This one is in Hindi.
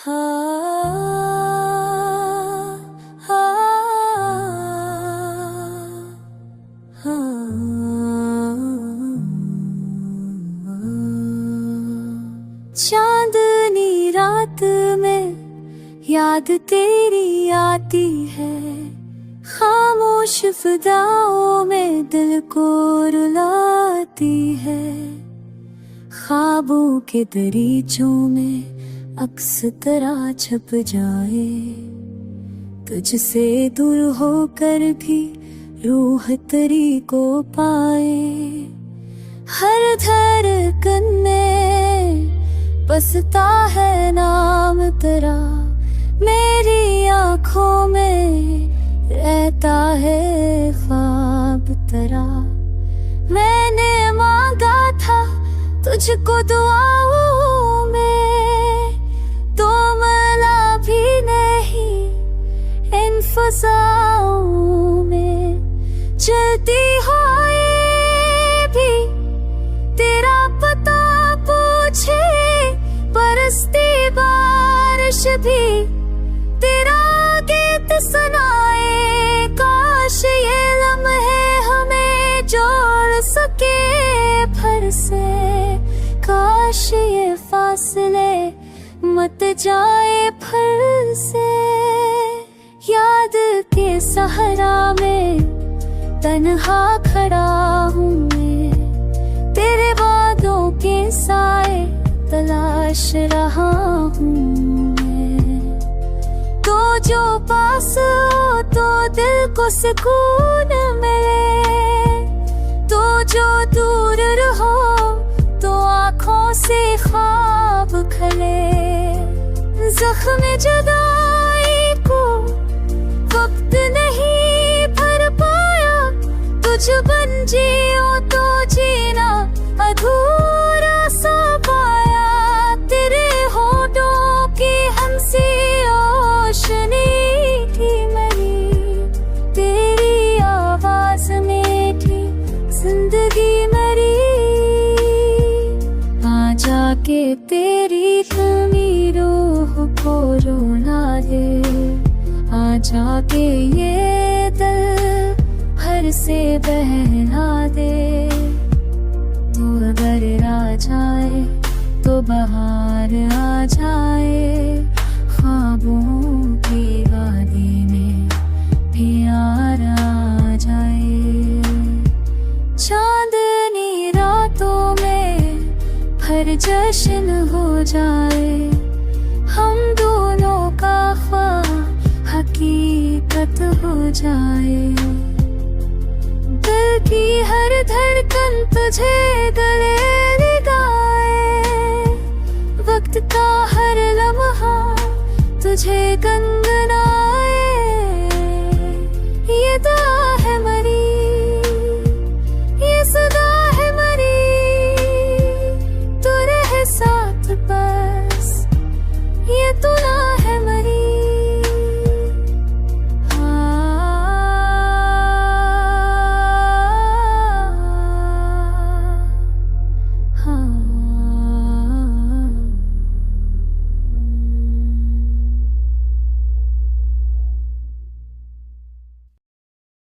चांदनी रात में याद तेरी आती है, खामोश फिदाओं में दिल को रुलाती है। ख्वाबों के दरीचों में अक्स तेरा छप जाए, तुझसे दूर होकर भी रूह तेरी को पाए। हर धड़कन में बसता है नाम तेरा, मेरी आँखों में रहता है ख्वाब तेरा। मैंने मांगा था तुझको दुआओं में, तो मिला भी नहीं इन फ़ज़ाओं में। चलती हो ये भी तेरा पता पूछे, बरसती बारिश भी तेरा गीत सुनाए। काश ये लम्हे हमें जोड़ सके फिर से, काश ये फासले मत जाए फिर से। याद के सहारा में तन्हा खड़ा हूँ मैं, तेरे वादों के साए तलाश रहा हूँ मैं। तो जो पास हो तो दिल को सुकून मिले, तो जो दूर रहो तो आँखों से ख्वाब खले। ज़ख्म जुदाई को वक्त नहीं भर पाया, तुझ बन जियो तो जीना अधूरा सा पाया। तेरे होठों की हंसी रोशनी थी मेरी, तेरी आवाज में थी जिंदगी मेरी। आ जाके तेरी कमी रूह को रोना दे, आ जाके ये दिल भर से बहला दे। तू अगर आ जाए तो बहार आ जाए, ख्वाबों की वादी में प्यार आ जाए। चांदनी रातों में फिर जश्न हो जाए, हम दोनों का ख्वाब हकीकत हो जाए। दिल की हर धड़कन तुझे गले